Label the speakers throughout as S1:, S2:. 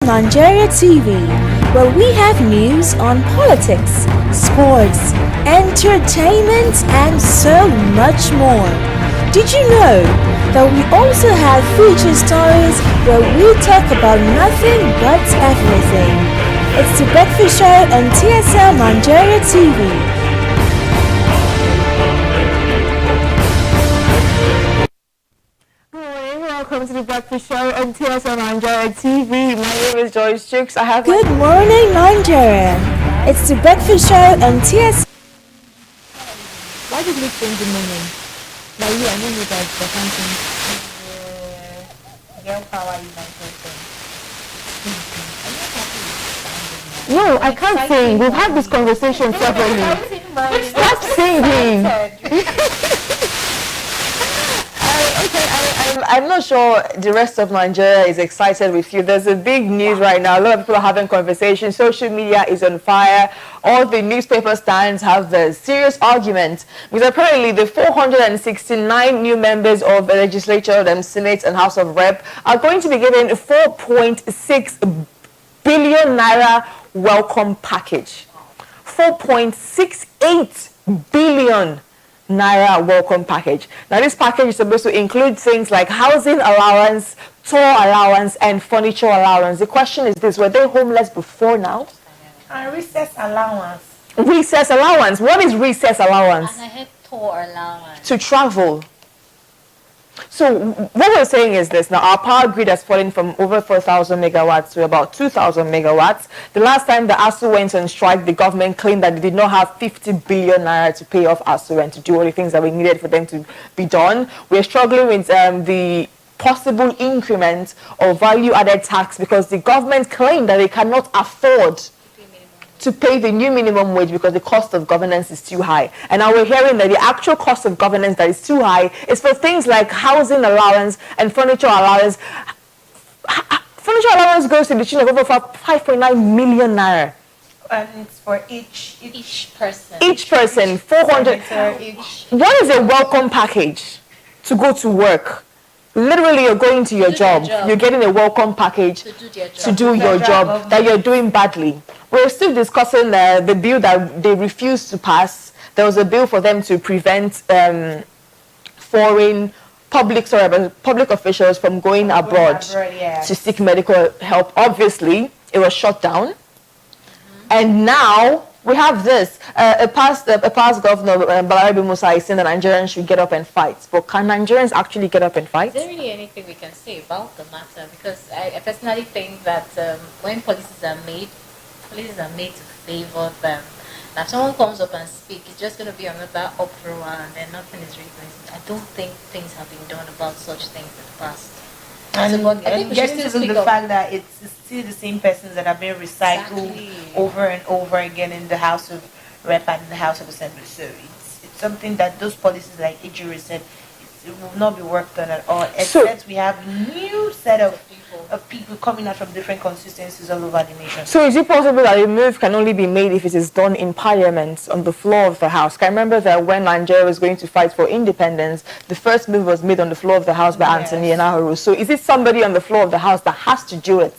S1: Nigeria TV, where we have news on politics, sports, entertainment, and so much more. Did you know that we also have feature stories where we talk about nothing but everything? It's the Breakfast Show on TSL Nigeria TV.
S2: Welcome to the Breakfast Show on TSL Nigeria TV. My name is Joyce Chooks.
S1: Good morning, Nigeria. It's the Breakfast Show on TSL.
S2: Why did we change the morning? Like you, I know you guys for something.
S3: Girl power is my
S2: No, I can't sing. We've had this conversation separately. Stop singing. I'm not sure the rest of Nigeria is excited with you. There's a big news right now. A lot of people are having conversations. Social media is on fire. All the newspaper stands have a serious argument because apparently the 469 new members of the legislature, the Senate and House of Rep are going to be given 4.6 billion naira welcome package. 4.68 billion naira welcome package. Now this package is supposed to include things like housing allowance, tour allowance and furniture allowance. The question is this: were they homeless before now?
S3: Recess allowance.
S2: Recess allowance. What is recess allowance?
S4: And I had tour allowance.
S2: To travel. So what we're saying is this: now our power grid has fallen from over 4,000 megawatts to about 2,000 megawatts. The last time the ASU went on strike, the government claimed that they did not have 50 billion naira to pay off ASU and to do all the things that we needed for them to be done. We're struggling with the possible increment of value-added tax because the government claimed that they cannot afford to pay the new minimum wage because the cost of governance is too high. And now we're hearing that the actual cost of governance that is too high is for things like housing allowance and furniture allowance. Furniture allowance goes to the tune of over 5.9 million naira.
S3: And it's for each
S4: person.
S2: Each person, 400. What is a welcome package to go to work? Literally, you're going to your job. You're getting a welcome package to do your job that you're doing badly. We're still discussing the bill that they refused to pass. There was a bill for them to prevent foreign public officials from going abroad to seek medical help. Obviously, it was shut down. And now we have this. A past governor, Balarabe Musa, is saying that Nigerians should get up and fight. But can Nigerians actually get up and fight?
S4: Is there really anything we can say about the matter? Because I personally think that when policies are made to favor them. Now, if someone comes up and speaks, it's just going to be another uproar and then nothing is really going to. I don't think things have been done about such things in the past.
S3: And getting to the fact that it's still the same persons that have been recycled over and over again in the House of Rep and in the House of Assembly. So it's something that those policies, like Ijiri said, it will not be worked on at all, except we have new set of people coming out from different constituencies all over the nation.
S2: So is it possible that a move can only be made if it is done in Parliament, on the floor of the House? I remember that when Nigeria was going to fight for independence, the first move was made on the floor of the House by Anthony Enahoro. So is it somebody on the floor of the House that has to do it?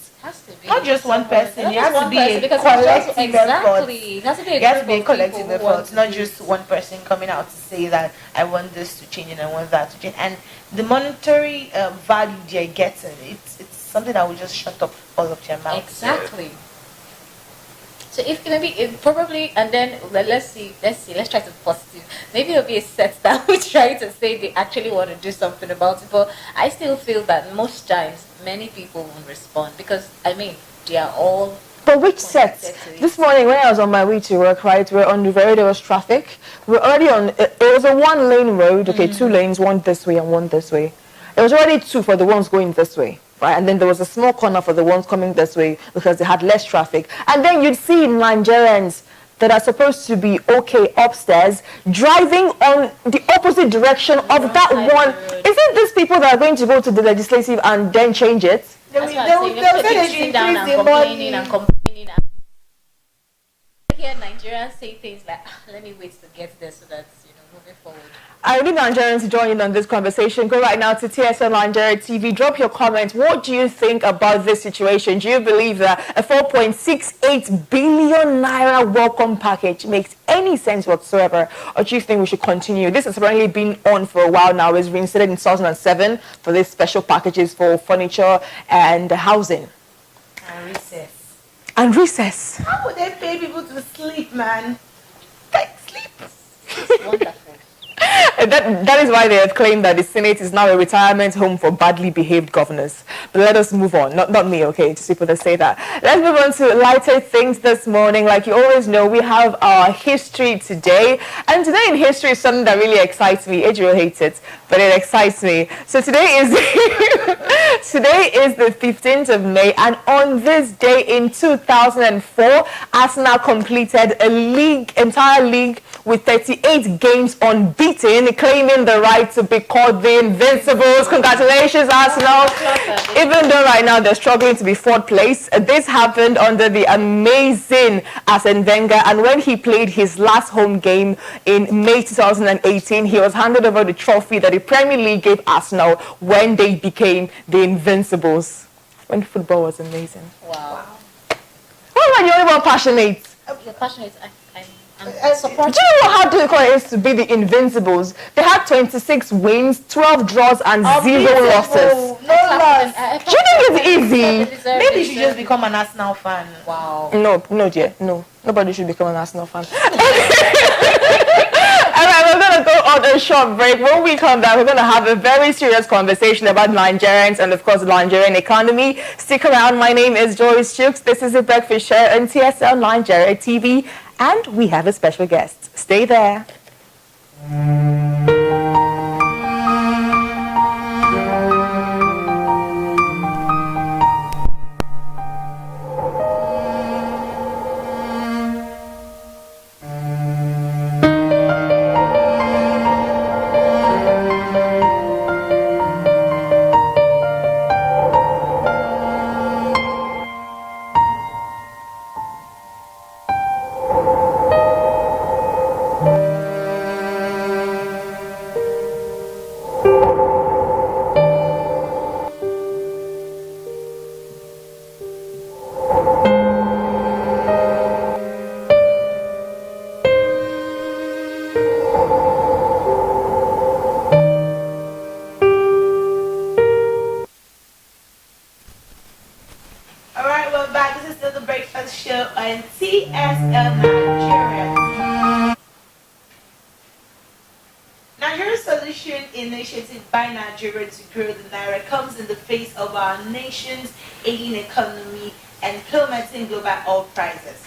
S3: Not just one person. It has to be a collective effort. It has to be a collective effort, not just one person coming out to say that I want this to change and I want that to change. And the monetary value they're getting, it's something that will just shut up all of their mouths.
S4: Exactly. So if probably, and then let's try to be positive. Maybe it'll be a set that will try to say they actually want to do something about it. But I still feel that most times many people won't respond because they are all.
S2: But which set? This morning when I was on my way to work, right, we're on the road, there was traffic. We're already on. It was a one-lane road. Okay, two lanes, one this way and one this way. It was already two for the ones going this way. Right, and then there was a small corner for the ones coming this way because they had less traffic. And then you'd see Nigerians that are supposed to be okay upstairs driving on the opposite direction of that one. Isn't these people that are going to go to the legislative and then change it?
S4: They'll sit down and complaining and complaining. I hear Nigerians say things like, "Let me wait to get there so that moving forward.
S2: I need Nigerians to join in on this conversation. Go right now to TSL Nigeria TV. Drop your comments. What do you think about this situation? Do you believe that a 4.68 billion naira welcome package makes any sense whatsoever? Or do you think we should continue? This has apparently been on for a while now. It's reinstated in 2007 for these special packages for furniture and housing.
S3: And recess.
S2: And recess.
S3: How would they pay people to sleep, man?
S2: Like sleep.
S4: It's wonderful.
S2: That is why they have claimed that the Senate is now a retirement home for badly behaved governors. But let us move on. Not me, okay? Just people that say that. Let's move on to lighter things this morning. Like you always know, we have our history today. And today in history is something that really excites me. Adriel hates it, but it excites me. So today is today is the 15th of May. And on this day in 2004, Arsenal completed a entire league with 38 games unbeaten, claiming the right to be called the Invincibles. Congratulations, Arsenal. Even though right now they're struggling to be fourth place, this happened under the amazing Arsene Wenger. And when he played his last home game in May 2018, he was handed over the trophy that the Premier League gave Arsenal when they became the Invincibles. When football was amazing.
S4: Wow.
S2: Why am I the only one passionate?
S4: You're passionate. I'm
S2: Do
S4: supporting.
S2: you know how difficult it is to be the Invincibles? They had 26 wins, 12 draws, and 0 losses.
S3: No loss.
S2: Do you think it's easy?
S3: Maybe you should just become an Arsenal fan.
S4: Wow.
S2: No, dear. No. Nobody should become an Arsenal fan. Alright, we're going to go on a short break. When we come back, we're going to have a very serious conversation about Nigerians and, of course, the Nigerian economy. Stick around. My name is Joyce Chooks. This is a breakfast show on TSL Nigeria TV. And we have a special guest. Stay there.
S3: Alright, we're back. This is still the breakfast show on TSL Nigeria. Nigeria's solution initiative by Nigeria to grow the Naira comes in the face of our nation's ailing economy and plummeting global oil prices.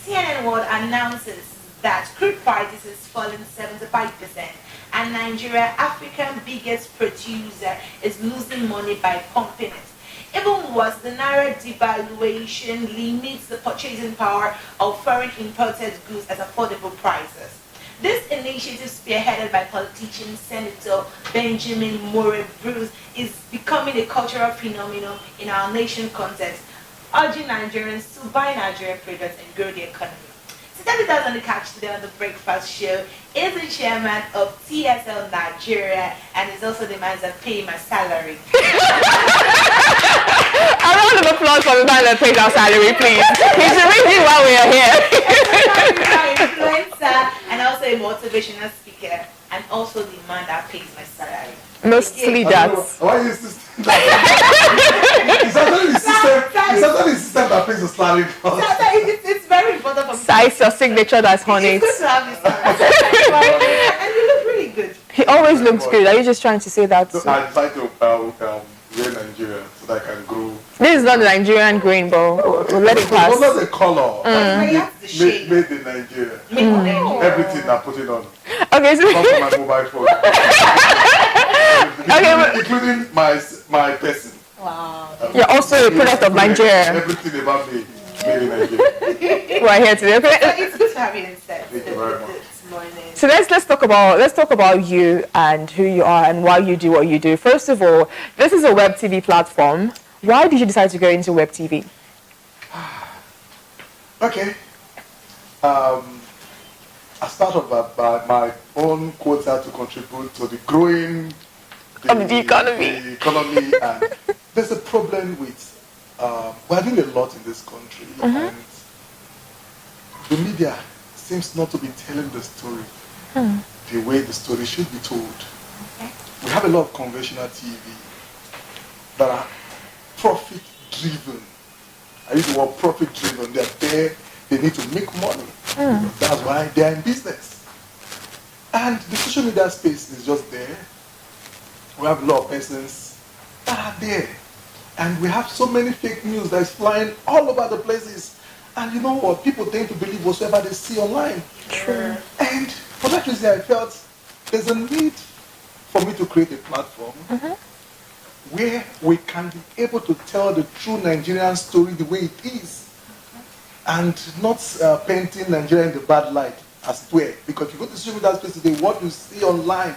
S3: CNN World announces that crude prices is falling 75% and Nigeria, Africa's biggest producer, is losing money by pumping it. Even worse, the Naira devaluation limits the purchasing power of foreign imported goods at affordable prices. This initiative, spearheaded by politician Senator Benjamin More Bruce, is becoming a cultural phenomenon in our nation context, urging Nigerians to buy Nigerian products and grow the economy. To tell you that on the couch today on the breakfast show is the chairman of TSL Nigeria and is also the man that pays my salary.
S2: A round of applause for the man that pays our salary, please. He's the reason why we are here.
S3: Influencer and also a motivational speaker and also the man that pays my salary.
S2: Mostly that.
S5: Why is this? It's actually the system that pays the salary first.
S3: It's very important for me.
S2: Size your signature that's on it.
S3: It's good to have this. And you look really good.
S2: He always looks good. Are you just trying to say that?
S5: So I decided to wear Nigeria so that I can grow.
S2: This is not the Nigerian green, bro. We'll let it
S5: It's
S2: pass.
S5: not the color.
S3: That's the shade.
S5: Made in Nigeria.
S3: Made in Nigeria.
S5: Everything I put it on.
S2: Okay, so
S5: Not on my mobile phone. Including my person.
S4: Wow.
S2: you're also a product of Nigeria.
S5: Everything about me made in Nigeria.
S2: We're here today. Okay.
S3: It's good to have you inside
S5: Thank you very much.
S3: this morning.
S2: So let's talk about you and who you are and why you do what you do. First of all, this is a web TV platform. Why did you decide to go into web TV?
S5: Okay. as part of my own quota to contribute to the growing
S2: the economy.
S5: The economy, and there's a problem with we're doing a lot in this country, and the media seems not to be telling the story the way the story should be told.
S3: Okay.
S5: We have a lot of conventional TV that are profit-driven. I use the word profit-driven. They're there, they need to make money. That's why they're in business. And the social media space is just there. We have a lot of persons that are there. And we have so many fake news that is flying all over the places. And you know what? People tend to believe whatsoever they see online.
S2: True.
S5: And for that reason, I felt there's a need for me to create a platform where we can be able to tell the true Nigerian story the way it is, and not painting Nigeria in the bad light as it were. Because if you go to social media space today, what you see online,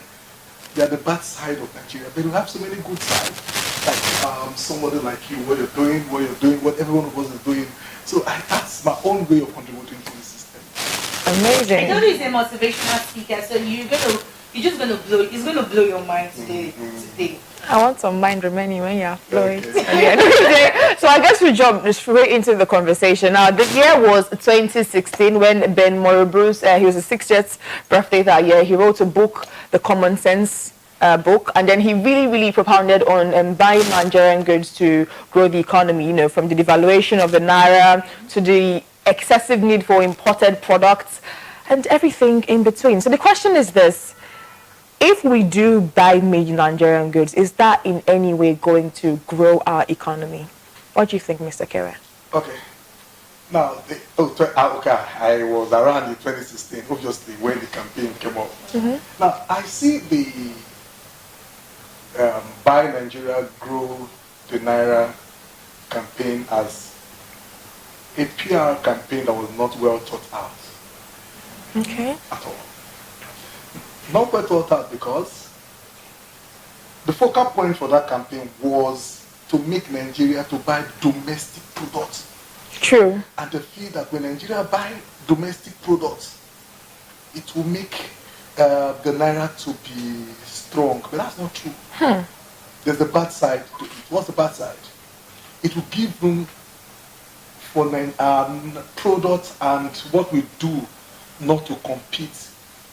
S5: they are the bad side of Nigeria. But we have so many good sides, like somebody like you, what you're doing, what everyone of us is doing. So that's my own way of contributing to the system.
S2: Amazing.
S3: I know he's a motivational speaker, so it's gonna blow your mind today.
S2: I want some mind remaining when you're flowing. So I guess we jump straight into the conversation. Now, the year was 2016 when Ben Moribru's, he was his 60th birthday that year. He wrote a book, The Common Sense book, and then he really propounded on buying Nigerian goods to grow the economy, you know, from the devaluation of the Naira to the excessive need for imported products and everything in between. So the question is this: if we do buy made Nigerian goods, is that in any way going to grow our economy? What do you think, Mr. Kere?
S5: Okay. Now, I was around in 2016, obviously, when the campaign came up. Now, I see the Buy Nigeria, Grow the Naira campaign as a PR campaign that was not well thought out.
S2: Okay.
S5: At all. Not well thought out because the focal point for that campaign was to make Nigeria to buy domestic products.
S2: True.
S5: And they feel that when Nigeria buy domestic products, it will make the Naira to be strong. But that's not true. There's the bad side to it. What's the bad side? It will give room for products and what we do not to compete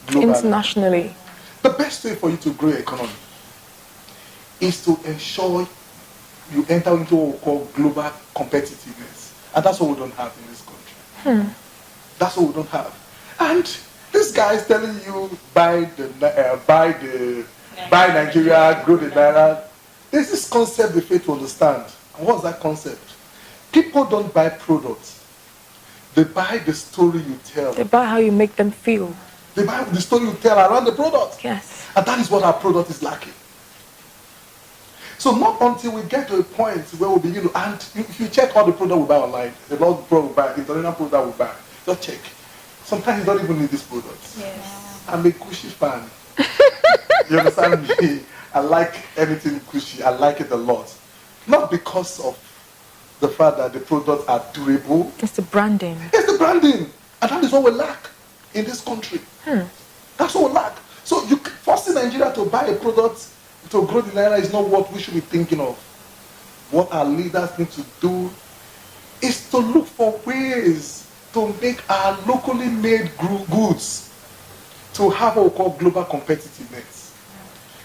S5: globally.
S2: Internationally.
S5: The best way for you to grow your economy is to ensure you enter into what we call global competitiveness. And that's what we don't have in this country. That's what we don't have. And this guy is telling you buy Nigeria, grow the Naira. There's this concept they fail to understand. And what's that concept? People don't buy products. They buy the story you tell.
S2: They buy how you make them feel.
S5: They buy the story you tell around the product.
S2: Yes.
S5: And that is what our product is lacking. So not until we get to a point where we begin to, and if you check all the product we buy online, a lot of product we buy, international product we buy, just check. Sometimes you don't even need these products.
S3: Yes.
S5: I'm a Cushy fan. You understand me? I like anything Cushy. I like it a lot. Not because of the fact that the products are durable.
S2: It's the branding.
S5: It's the branding. And that is what we lack in this country. That's what we lack. So forcing Nigeria to buy a product to grow the Naira is not what we should be thinking of. What our leaders need to do is to look for ways to make our locally made goods to have what we call global competitiveness.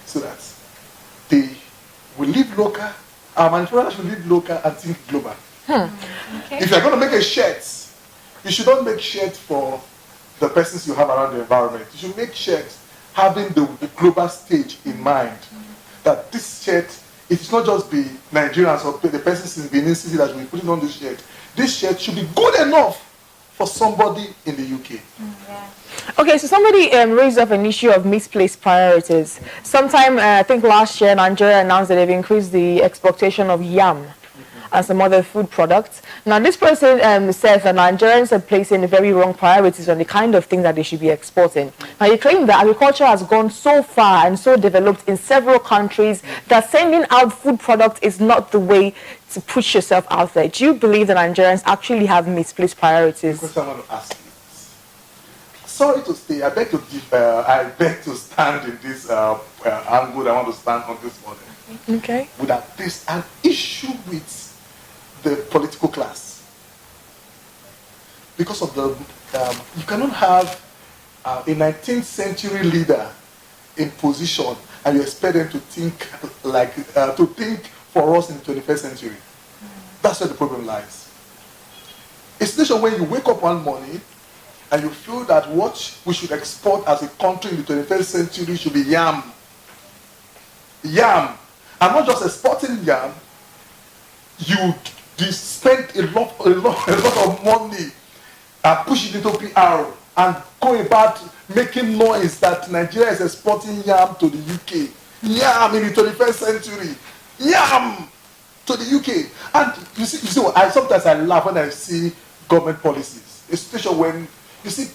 S5: So that they will live local, our manufacturers should live local and think global.
S3: Okay.
S5: If you're going to make a shirt, you should not make shirt for the persons you have around the environment. You should make shirts having the global stage in mind. That this shirt, it should not just be Nigerians or the persons in Benin City that will be putting on this shirt. This shirt should be good enough for somebody in the UK.
S3: Yeah.
S2: Okay, so somebody raised up an issue of misplaced priorities. Sometime, I think last year, Nigeria announced that they've increased the exportation of yam and some other food products. Now, this person says that Nigerians are placing very wrong priorities on the kind of things that they should be exporting. Now, you claim that agriculture has gone so far and so developed in several countries that sending out food products is not the way to push yourself out there. Do you believe that Nigerians actually have misplaced priorities?
S5: The question I want to ask you is, sorry to say, I beg to stand in this angle. I want to stand on this morning.
S2: Okay.
S5: With that, there's an issue with the political class because of the you cannot have a 19th century leader in position and you expect them to think for us in the 21st century. That's where the problem lies. A situation where you wake up one morning and you feel that what we should export as a country in the 21st century should be yam. Yam. I'm not just exporting yam. You spend a lot of money pushing it to PR and go about making noise that Nigeria is exporting yam to the UK. Yam in the 21st century. Yam to the UK. And you see what sometimes I laugh when I see government policies. Especially when you see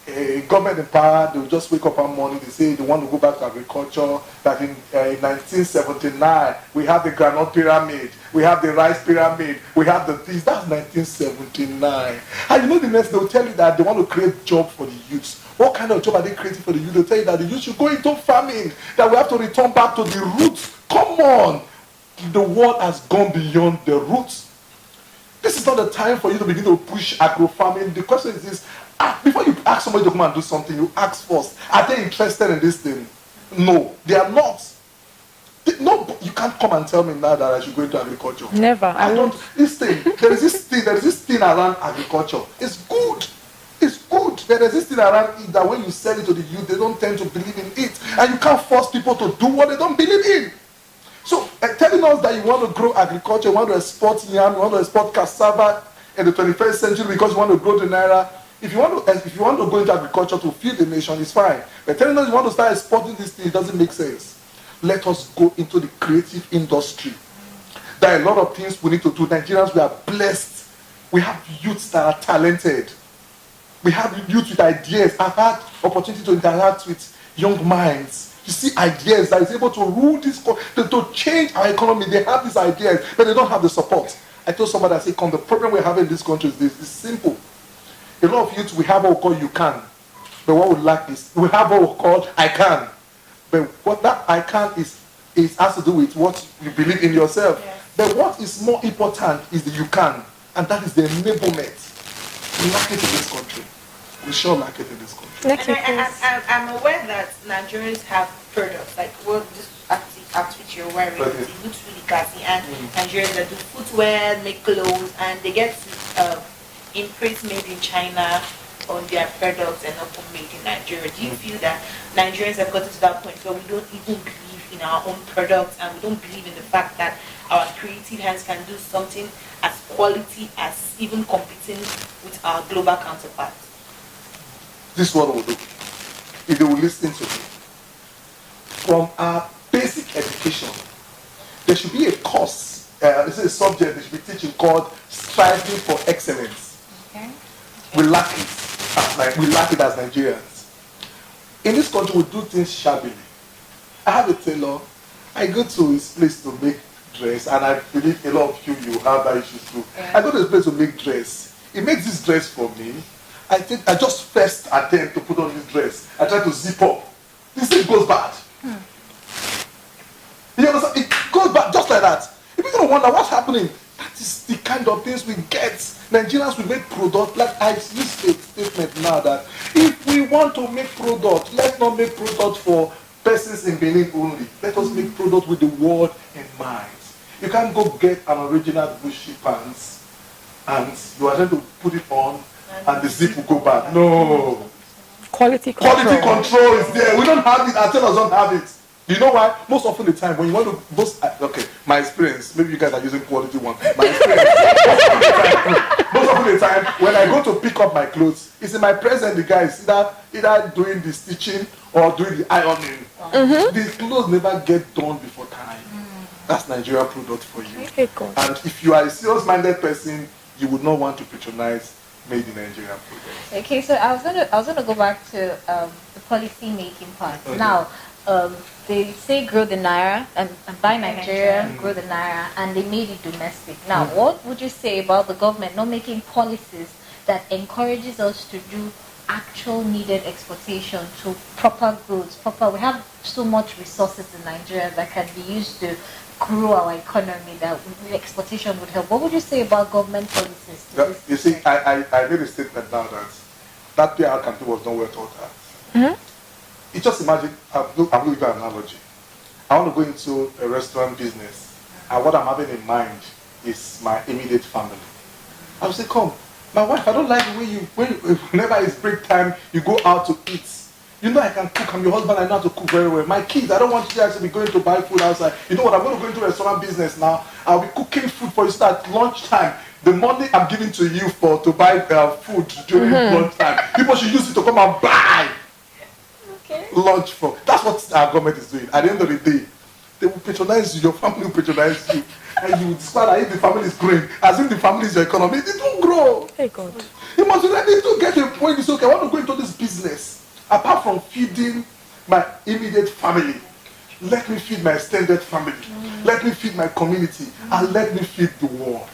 S5: a government in power, they will just wake up one morning, they say they want to go back to agriculture, that in 1979, we have the granite pyramid, we have the rice pyramid, we have the this. That's 1979. And you know the next, they will tell you that they want to create job for the youth. What kind of job are they creating for the youth? They'll tell you that the youth should go into farming, that we have to return back to the roots. Come on! The world has gone beyond the roots. This is not the time for you to begin to push agro-farming. The question is this, before you ask somebody to come and do something, you ask first, are they interested in this thing? No, they are not. No, you can't come and tell me now that I should go into agriculture.
S2: Never.
S5: I don't. There is this thing around agriculture. It's good. It's good. There is this thing around it that when you sell it to the youth, they don't tend to believe in it. And you can't force people to do what they don't believe in. So, telling us that you want to grow agriculture, you want to export yam, you want to export cassava in the 21st century because you want to grow the Naira. If you want to go into agriculture to feed the nation, it's fine. But telling us you want to start exporting this thing, it doesn't make sense. Let us go into the creative industry. There are a lot of things we need to do. Nigerians, we are blessed. We have youths that are talented. We have youth with ideas. I've had opportunity to interact with young minds. You see ideas that is able to rule this, to change our economy. They have these ideas, but they don't have the support. I told somebody, I said, the problem we have in this country is this. It's simple. A lot of youth, we have what we call you can. But what we lack is, we have what we call I can. But what that I can is has to do with what you believe in yourself. Yes. But what is more important is the you can. And that is the enablement. We lack it in this country. We sure lack it in this country.
S3: I'm aware that Nigerians have products, like this outfit you're wearing, it looks really classy, and Nigerians that do footwear, make clothes, and they get imprint made in China on their products and not made in Nigeria. Do you feel that Nigerians have gotten to that point where we don't even believe in our own products and we don't believe in the fact that our creative hands can do something as quality as even competing with our global counterparts?
S5: This is what we'll do. If they will listen to me. From our basic education, there should be a course, this is a subject they should be teaching called Striving for Excellence. Okay. We lack it. We lack it as Nigerians. In this country, we do things shabbily. I have a tailor. I go to his place to make dress, and I believe a lot of you have that issue too. Yeah. I go to his place to make dress. He makes this dress for me. I just first attempt to put on this dress. I try to zip up. This thing goes bad. You understand? It goes bad just like that. If you're going to wonder what's happening, that is the kind of things we get. Nigerians, we make product. Like I use a statement now that if we want to make product, let's not make product for persons in Benin only. Let us make product with the world in mind. You can't go get an original Bushy pants and you are trying to put it on and the zip will go back. No.
S2: Quality control
S5: is there. We don't have it. Our tailors don't have it. You know why? Most often the time when you want to my experience, maybe you guys are using quality one. My experience, most often the time when I go to pick up my clothes, it's in my present the guy is either doing the stitching or doing the ironing. The clothes never get done before time. That's Nigerian product for you. And if you are a serious-minded person, you would not want to patronize made in Nigeria products.
S4: Okay, so I was gonna go back to the policy making part. Okay. Now, they say grow the Naira and buy Nigeria, grow the Naira, and they made it domestic. Now, what would you say about the government not making policies that encourages us to do actual needed exportation to proper goods, we have so much resources in Nigeria that can be used to grow our economy, that exportation would help. What would you say about government policies?
S5: You see, I made a statement now that PR campaign was not well thought out. You just imagine, I'm going to give you an analogy. I want to go into a restaurant business, and what I'm having in mind is my immediate family. I would say, come, my wife, I don't like the way whenever it's break time, you go out to eat. You know I can cook. I'm your husband. I know how to cook very well. My kids, I don't want you guys to be going to buy food outside. You know what? I'm going to go into restaurant business now. I'll be cooking food for you at lunchtime. The money I'm giving to you to buy food during lunchtime, people should use it to come and buy lunch for. That's what our government is doing. At the end of the day, they will patronize you. Your family will patronize you. And you will discover that if the family is growing, as if the family is your economy, it won't grow.
S2: Hey God.
S5: You must be ready to get to a point. It's okay. I want to go into this business. Apart from feeding my immediate family, let me feed my extended family. Let me feed my community. And let me feed the world.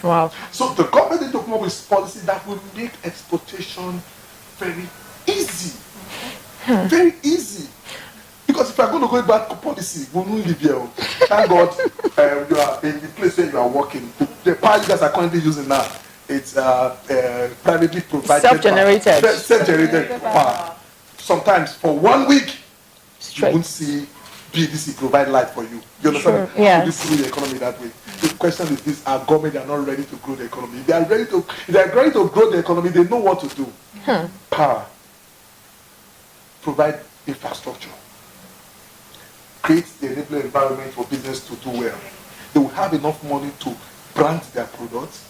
S2: Wow.
S5: So the government need to come up with policy that will make exportation very easy. Very easy. Because if I'm going to go back to policy, we won't live here. Thank God you are in the place where you are working. The power you guys are currently using now, it's privately provided.
S2: Self-generated.
S5: Self-generated power. Sometimes for 1 week, you won't see BDC provide light for you. You understand?
S2: Sure. Yes.
S5: You grow the economy that way. The question is this: our government are not ready to grow the economy. If they are ready to grow the economy, they know what to do. Power. Provide infrastructure. Create the enabling environment for business to do well. They will have enough money to brand their products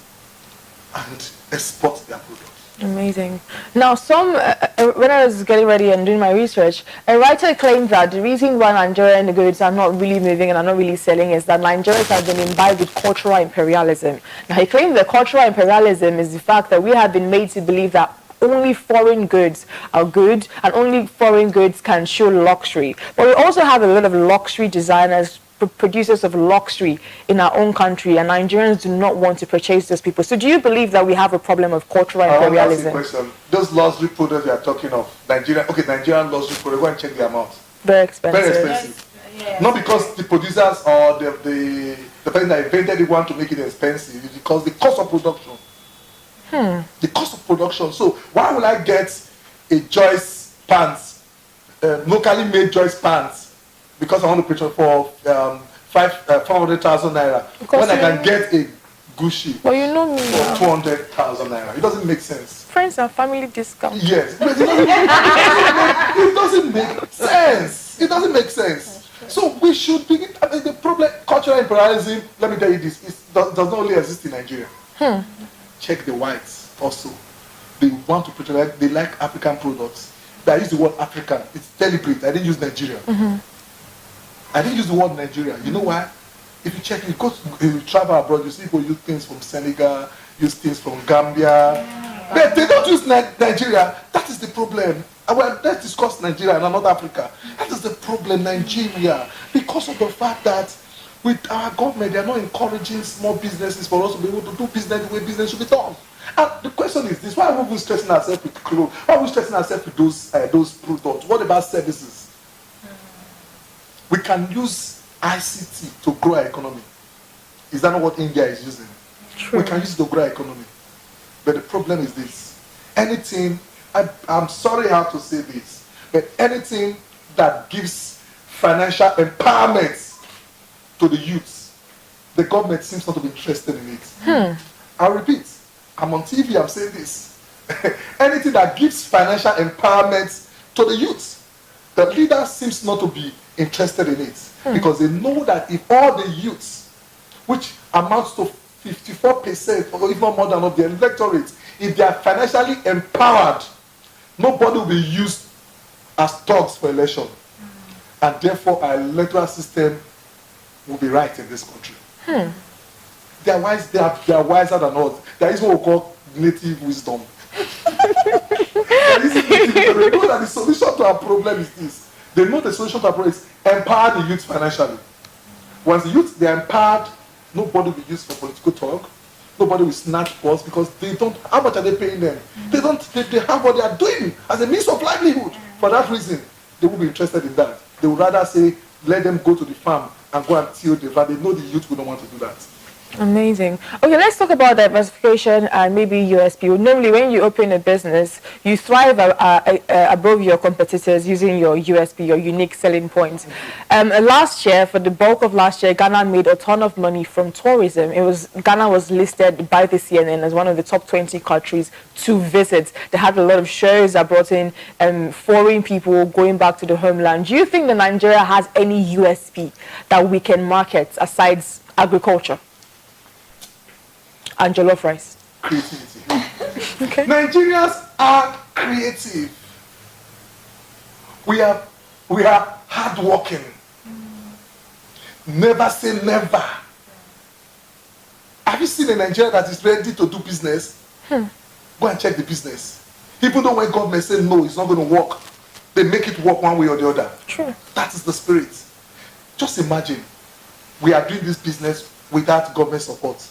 S5: and export their products.
S2: Amazing. Now, when I was getting ready and doing my research, a writer claimed that the reason why Nigerian goods are not really moving and are not really selling is that Nigerians have been imbibed with cultural imperialism. Now, he claimed that cultural imperialism is the fact that we have been made to believe that only foreign goods are good and only foreign goods can show luxury. But we also have a lot of luxury designers, producers of luxury in our own country, and Nigerians do not want to purchase those people. So do you believe that we have a problem of cultural imperialism?
S5: Question. Those luxury products you are talking of, Nigerian luxury products, go and check the amount.
S2: Very expensive.
S5: Very expensive. Yes. Not because the producers or the person that invented it want to make it expensive, it's because the cost of production. The cost of production. So why will I get a Joyce pants, locally made Joyce pants, because I want to purchase for 400,000 naira when I can get a Gucci for 200,000 naira? It doesn't make sense.
S2: Friends and family discount.
S5: Yes, it doesn't make sense. It doesn't make sense. So we should begin. I mean, the problem, cultural imperialism. Let me tell you this: does not only exist in Nigeria. Check the whites also. They want to patronize. They like African products. I use the word African. It's deliberate. I didn't use Nigeria. I didn't use the word Nigeria. You know why? If you check, you travel abroad, you see people use things from Senegal, use things from Gambia. But they don't use Nigeria. That is the problem. Well, let's discuss Nigeria and not Africa. That is the problem, Nigeria. Because of the fact that with our government, they are not encouraging small businesses for us to be able to do business the way business should be done. And the question is this: why are we stressing ourselves with clothes? Why are we stressing ourselves with those products? What about services? We can use ICT to grow our economy. Is that not what India is using? True. We can use it to grow our economy. But the problem is this: anything, I'm sorry I have to say this, but anything that gives financial empowerment to the youths, the government seems not to be interested in it. I'll repeat, I'm on TV, I'm saying this. Anything that gives financial empowerment to the youths, the leader seems not to be interested in it. Because they know that if all the youths, which amounts to 54% or even more than of the electorate, if they are financially empowered, nobody will be used as thugs for election. And therefore our electoral system will be right in this country. They are wise, they are wiser than us. There is what we call native wisdom. They know that the solution to our problem is this. They know the solution to our problem is empower the youth financially. Once the youth they are empowered, nobody will be used for political talk. Nobody will snatch purse because they don't. How much are they paying them? They don't. They have what they are doing as a means of livelihood. For that reason, they will be interested in that. They would rather say, let them go to the farm and go and till the farm. They know the youth will not want to do that.
S2: Amazing. Okay, let's talk about diversification and maybe USP. Normally, when you open a business, you thrive above your competitors using your USP, your unique selling points. Last year, for the bulk of last year, Ghana made a ton of money from tourism. Ghana was listed by the CNN as one of the top 20 countries to visit. They had a lot of shows that brought in foreign people going back to the homeland. Do you think that Nigeria has any USP that we can market aside agriculture and jollof rice?
S5: Creativity.
S2: Okay.
S5: Nigerians are creative. We are hardworking. Never say never. Have you seen a Nigerian that is ready to do business? Go and check the business. Even though when government say no, it's not going to work, they make it work one way or the other.
S2: True.
S5: That is the spirit. Just imagine we are doing this business without government support.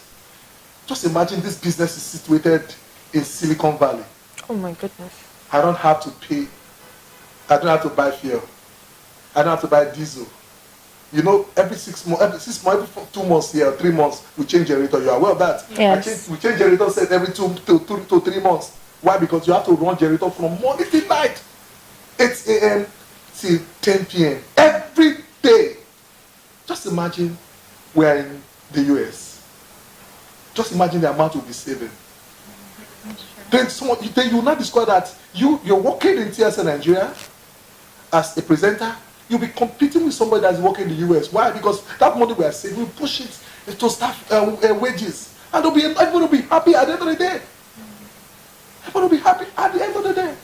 S5: Just imagine this business is situated in Silicon Valley.
S2: Oh my goodness.
S5: I don't have to pay. I don't have to buy fuel. I don't have to buy diesel. You know, every 6 months, every 2 months here, 3 months, we change generator. You are aware of that?
S2: Yes.
S5: We change generator set every 2 to 3 months. Why? Because you have to run generator from morning till night. 8 a.m. till 10 p.m. every day. Just imagine we are in the US. Just imagine the amount we'll be saving. Then you will not discover that you're working in TSN Nigeria as a presenter. You'll be competing with somebody that's working in the US. Why? Because that money we are saving, we push it to staff wages. And everybody will be happy at the end of the day. Everybody will be happy at the end of the day.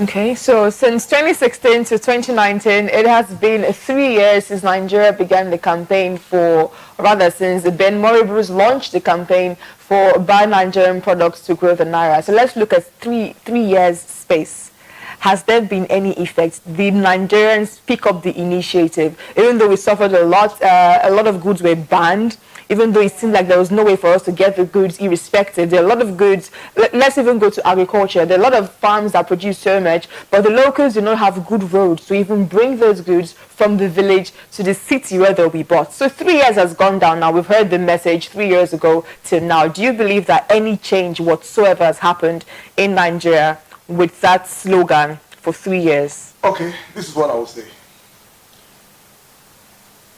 S2: Okay, so since 2016 to 2019, it has been 3 years since Nigeria began the campaign since Ben Moribus launched the campaign for buy Nigerian products to grow the Naira. So let's look at three years space. Has there been any effect? Did Nigerians pick up the initiative? Even though we suffered a lot of goods were banned. Even though it seemed like there was no way for us to get the goods irrespective. There are a lot of goods, let's even go to agriculture. There are a lot of farms that produce so much, but the locals do not have good roads to even bring those goods from the village to the city where they'll be bought. So 3 years has gone down now. We've heard the message 3 years ago till now. Do you believe that any change whatsoever has happened in Nigeria with that slogan for 3 years?
S5: Okay, this is what I will say.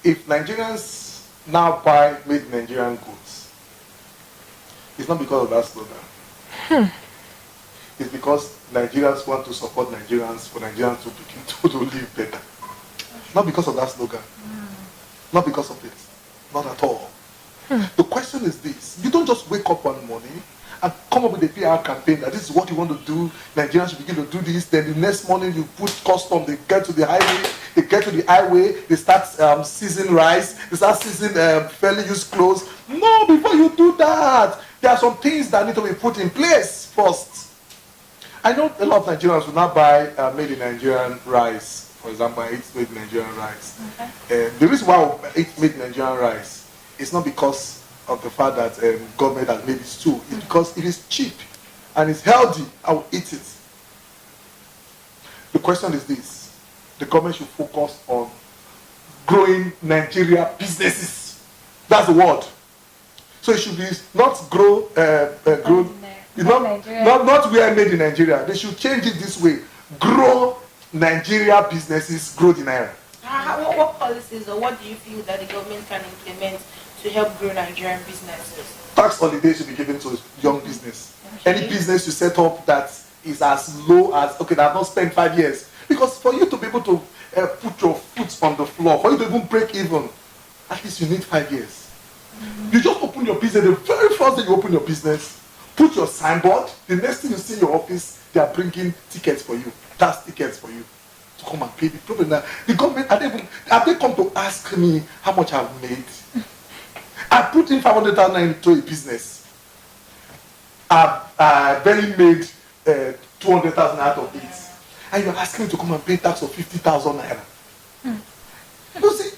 S5: If Nigerians now buy made Nigerian goods, it's not because of that slogan. It's because Nigerians want to support Nigerians for Nigerians to begin to live better. Not because of that slogan. Not because of it. Not at all. The question is this. You don't just wake up one morning and come up with a PR campaign that this is what you want to do. Nigerians should begin to do this. Then the next morning you put custom, they get to the highway. They get to the highway, they start seasoning rice, they start seasoning fairly used clothes. No, before you do that, there are some things that need to be put in place first. I know a lot of Nigerians will not buy made in Nigerian rice. For example, I eat made in Nigerian rice. Okay. The reason why I eat made in Nigerian rice is not because of the fact that government has made it too. It's because it is cheap and it's healthy. I will eat it. The question is this. The government should focus on growing Nigeria businesses. That's the word. So it should be not not we are made in Nigeria. They should change it this way. Grow Nigeria businesses, grow the Naira.
S3: What policies or what do you feel that the government can implement to help grow Nigerian businesses?
S5: Tax holidays should be given to young business. Okay. Any business you set up that is as low as, that have not spent 5 years. Because for you to be able to put your foot on the floor, for you to even break even, at least you need 5 years. You just open your business, the very first day you open your business, put your signboard, the next thing you see in your office, they are bringing tickets for you. That's tickets for you to come and pay. The problem now, the government, have they come to ask me how much I've made? I put in 500,000 into a business. I've barely made 200,000 out of it. And you're asking me to come and pay tax of 50,000 naira. You see,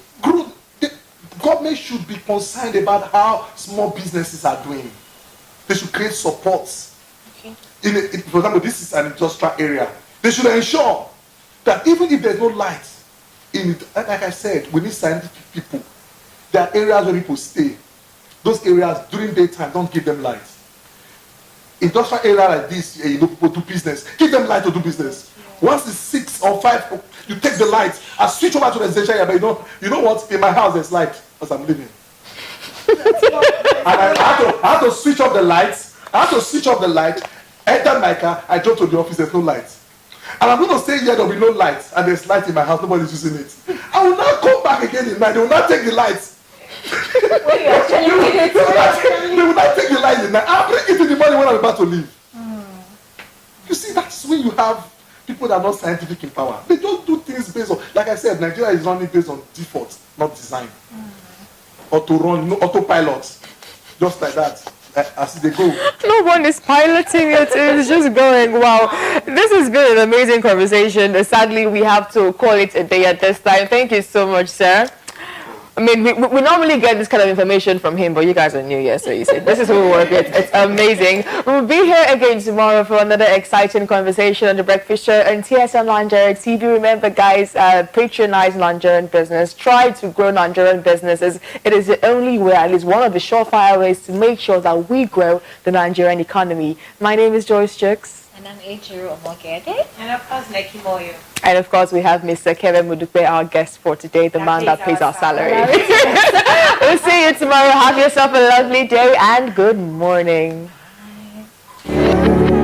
S5: government should be concerned about how small businesses are doing. They should create supports.
S3: Okay.
S5: For example, this is an industrial area. They should ensure that even if there's no light, like I said, we need scientific people. There are areas where people stay. Those areas during daytime, don't give them light. Industrial area like this, people do business. Give them light to do business. Once it's 6 or 5, you take the light and switch over to the residential area. But you know what? In my house, there's light as I'm living. And I had to switch off the lights. Enter my car. I drove to the office. There's no light. And I'm going to stay here. There'll be no light, and there's light in my house. Nobody's using it. I will not come back again in night. They will not take the lights. They will not take the light in night. I'll bring it in the morning when I'm about to leave. You see, that's when you have people that are not scientific in power. They don't do things based on, like I said, Nigeria is running based on default, not design. Autopilot, just like that. As they go.
S2: No one is piloting it. It's just going. Wow. This has been an amazing conversation. Sadly, we have to call it a day at this time. Thank you so much, sir. I mean, we normally get this kind of information from him, but you guys are new here, so you see, this is who we work with. It's amazing. We'll be here again tomorrow for another exciting conversation on The Breakfast Show on TSM Nigeria TV. Remember, guys, patronize Nigerian business. Try to grow Nigerian businesses. It is the only way, at least one of the surefire ways to make sure that we grow the Nigerian economy. My name is Joyce Jukes.
S4: And I'm Ejiro Omogede.
S3: And of course, Neki Moyo.
S2: And of course, we have Mr. Kevin Mudupe, our guest for today, the man that pays our salary. We'll see you tomorrow. Have yourself a lovely day and good morning.
S3: Bye.